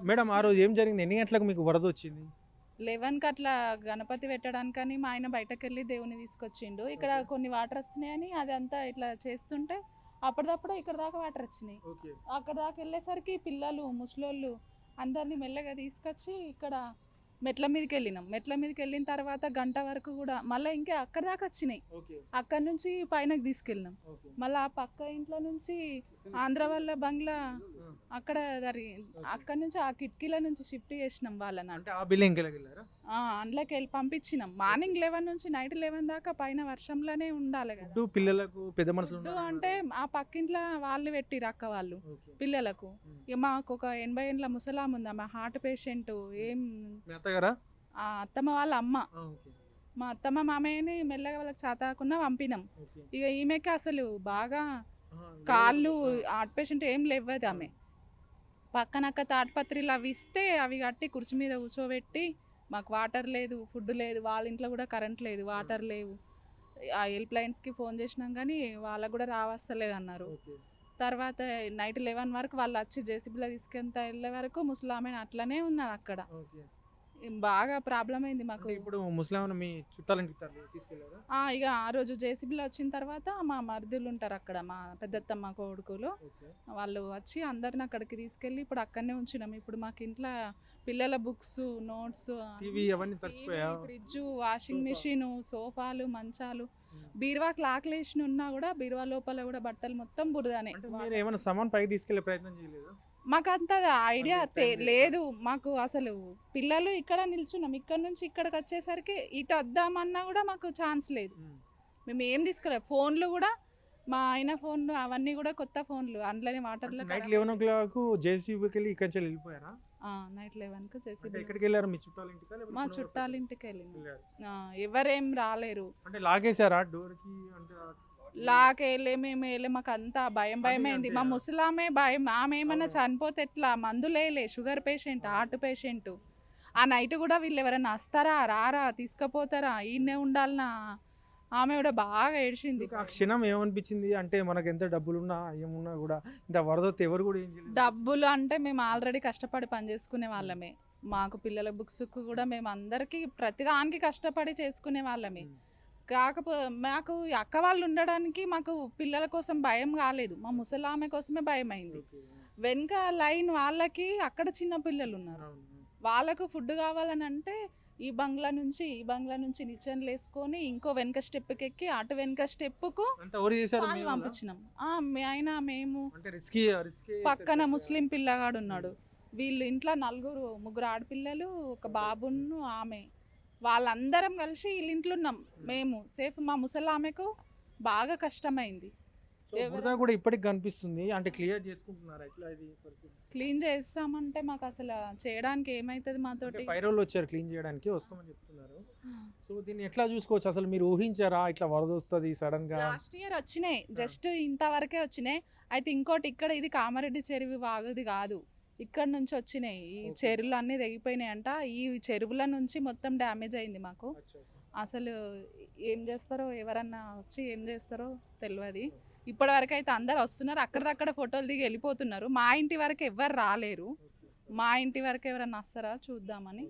Madam ఆ రోజు ఏం జరిగింది? ఎన్ని గంటలకు మీకు వరద వచ్చింది? 11కి అట్లా గణపతి పెట్టడానికని మా ఆయన బయటకెళ్ళి దేవుని తీసుకొచ్చిండు. ఇక్కడ ఓకే. కొన్ని వాటర్ వస్తున్నాయని అదంతా ఇట్లా చేస్తుంటే అప్పటిదప్పుడే ఇక్కడ దాకా వాటర్ వచ్చినాయి. ఓకే. అక్కడ దాకా వెళ్ళేసరికి పిల్లలు, ముసలోళ్ళు అందరిని మెల్లగా తీసుకొచ్చి ఇక్కడ మెట్ల మీదకి వెళ్ళినాం. మెట్ల మీదకి వెళ్ళిన తర్వాత గంట వరకు కూడా మళ్ళీ ఇంకా అక్కడ దాకా వచ్చినాయి. ఓకే. అక్కడ నుంచి పైనకి తీసుకెళ్ళినాం. ఓకే. మళ్ళీ ఆ పక్క ఇంట్లో నుంచి ఆంధ్ర వాళ్ళ బంగ్లా ఆ! అక్కడ అక్కడ నుంచి ఆ కిటికీల నుంచి షిఫ్ట్ చేసినాం వాళ్ళని. అంటే ఆ బిల్డింగ్‌కెళ్ళారా? అందులోకి వెళ్ళి పంపించినాం. మార్నింగ్ 11 నుంచి నైట్ 11 దాకా పైన వర్షంలోనే ఉండాలి కదా. ఫుడ్డు పిల్లలకు పెద్ద మనుషులు ఫుడ్ ఉన్నారా? అంటే ఆ పక్కింట్లో వాళ్ళు పెట్టిరు అక్క వాళ్ళు ఓకే. పిల్లలకు. హ్మ్. ఇక మాకు ఒక 80 ఏళ్ళ ముసలామె ఉంది. ఆమె హార్ట్ పేషెంట్. ఏం మీ అత్తగారా? ఆ అత్తమ్మ వాళ్ళ అమ్మ. ఆ! ఓకే. మా అత్తమ్మ మామయ్యని మెల్లగా వాళ్ళకి చాతాకుండా పంపినాం. ఓకే. ఇక ఈమెకి అసలు బాగా ఆహా! కాళ్ళు ఆ! హార్ట్ పేషెంట్ ఏం లేవదు ఆమె. పక్కనక్క తాటిపత్రిలు అవి ఇస్తే అవి కట్టి కుర్చీ మీద కూర్చోబెట్టి మాకు వాటర్ లేదు, ఫుడ్ లేదు. వాళ్ళ ఇంట్లో కూడా కరెంట్ లేదు, వాటర్ లేవు. ఆ హెల్ప్ లైన్స్కి ఫోన్ చేసినాం కానీ వాళ్ళకు కూడా రావస్తలేదు అన్నారు. ఓకే. తర్వాత నైట్ 11 వరకు వాళ్ళు వచ్చి జేసీబీలో తీసుకెళ్తా వెళ్ళే వరకు ముసలామె అట్లనే ఉన్నది అక్కడ. ఓకే. బాగా ప్రాబ్లం అయింది మాకు. అంటే ఇప్పుడు ముసలామెను మీ చుట్టాలింటికి తీసుకెళ్లారా? ఇక ఆ రోజు జేసీబీలో వచ్చిన తర్వాత మా మరుదులు ఉంటారు అక్కడ, మా పెద్దత్తమ్మ కొడుకులు. ఓకే. వాళ్ళు వచ్చి అందరిని అక్కడికి తీసుకెళ్ళి ఇప్పుడు అక్కడనే ఉంచినాం. ఇప్పుడు మాకు ఇంట్లో పిల్లల బుక్స్, నోట్స్, టీవీ అవన్నీ తడిసిపోయా? Fridge, washing sofa. మిషన్, సోఫాలు, మంచాలు, హ్మ్. బీరువాకి లాకలేసిన ఉన్నా కూడా బీరువా లోపల కూడా బట్టలు మొత్తం బురదనే. అంటే మీరు ఏమైనా సామాన్ పైకి తీసుకెళ్లే ప్రయత్నం చేయలేదా? మాకు అంత ఐడియా అంటే టైం లేదు. మాకు అసలు పిల్లలు ఇక్కడ నిల్చున్నాం. ఇక్కడ నుంచి ఇక్కడికి వచ్చేసరికి ఇటు వద్దామన్నా కూడా మాకు ఛాన్స్ లేదు. హ్మ్. మేము ఏం తీసుకోలేదు. ఫోన్లు కూడా మా ఆయన ఫోన్లు అవన్నీ కూడా కొత్త ఫోన్లు అందులోనే వాటర్లో. నైట్ 11:00 జేసీబీకెళ్ళి ఇక్కడి నుంచి వెళ్ళిపోయారా? నైట్ 11కి అంటే జేసీబీ. ఎక్కడికి వెళ్ళారు? మీ చుట్టాలింటికా లేకపోతే మా పునరావాస చుట్టాలింటికి వెళ్ళినాం. వెళ్ళారు? ఎవరేం రాలేరు. అంటే లాగేశారా డోర్‌కి? అంటే లాకేలే మేము వేయలే. మాకు అంతా భయం అన్నీ భయమైంది. మా అంతేనా? ముసలామె భయం. ఆమె ఏమన్నా అవును. చనిపోతే ఎట్లా? మందులేలే, షుగర్ పేషెంట్, హార్ట్ పేషెంట్. ఆ నైట్ కూడా వీళ్ళు ఎవరైనా వస్తారా రారా తీసుకుపోతారా ఈయనే ఉండాలనా? ఆమె కూడా బాగా ఏడ్చింది. మీకు ఆ క్షణం ఏమనిపించింది? అంటే మనకు ఎంత డబ్బులున్నా ఏమున్నా కూడా ఇంత వరదొత్తే ఎవరు కూడా ఏం చేయలేదు. డబ్బులు అంటే మేము ఆల్రెడీ కష్టపడి పని చేసుకునే వాళ్ళమే. మాకు పిల్లల బుక్స్‌కు కూడా మేము అందరికీ ప్రతిదానికి కష్టపడి చేసుకునే వాళ్ళమే. హ్మ్. మాకు ఈ అక్క వాళ్ళు ఉండడానికి మాకు పిల్లల కోసం భయం కాలేదు. మా ముసలామె కోసమే భయమైంది. ఓకే. వెనక లైన్ వాళ్ళకి అక్కడ చిన్న పిల్లలు ఉన్నారు. అవును. వాళ్ళకు ఫుడ్ కావాలని అంటే ఈ బంగ్లా నుంచి నిచ్చెనలు వేసుకొని ఇంకో వెనక స్టెప్‌కి ఎక్కి అటు వెనక స్టెప్పుకు అంటే ఎవరు చేశారు? పాలు మీ వాళ్ళా? పంపించినాం. మీ ఆయన, మేము, అంటే రిస్కీ పక్కన ముస్లిం పిల్లగాడు ఉన్నాడు. వీళ్ళు ఇంట్లో ముగ్గురు ఆడపిల్లలు, ఒక బాబును, ఆమె. వాళ్ళందరం కలిసి వీళ్ళ ఇంట్లో ఉన్నాం. మేము సేఫ్. మా ముసలామెకు బాగా కష్టమైంది. సో బురద కూడా ఇప్పటికి కనిపిస్తుంది. అంటే క్లియర్ చేసుకుంటున్నారా? ఎట్లా ఇది పరిస్థితి? క్లీన్ చేస్తామంటే మాకు అసలు చేయడానికి ఏమవుతుంది అంటే మాతోటి? పైరోళ్ళు వచ్చారు క్లీన్ చేయడానికి, వస్తామని చెప్తున్నారు. సో దీన్ని ఎట్లా చూసుకోవచ్చు? అసలు మీరు ఊహించారా ఇట్లా వరద వస్తుంది సడన్ గా? లాస్ట్ ఇయర్ వచ్చినాయి, జస్ట్ ఇంతవరకే వచ్చినాయి. అయితే ఇంకోటి ఇక్కడ ఇది కామారెడ్డి చెరువు వాగుది కాదు, ఇక్కడ నుంచి వచ్చినాయి. ఈ Okay. చెరువులు అన్నీ తెగిపోయినాయంట. ఈ చెరువుల నుంచి మొత్తం డ్యామేజ్ అయింది మాకు. అచ్చా. అసలు ఏం చేస్తారో, ఎవరన్నా వచ్చి ఏం చేస్తారో తెలియదు. ఇప్పటి వరకు అయితే అందరు వస్తున్నారు, అక్కడక్కడ ఫోటోలు దిగి వెళ్ళిపోతున్నారు. మా ఇంటి వరకు ఎవ్వరు రాలేరు. ఓకే. మా ఇంటి వరకు ఎవరన్నా వస్తారా చూద్దామని.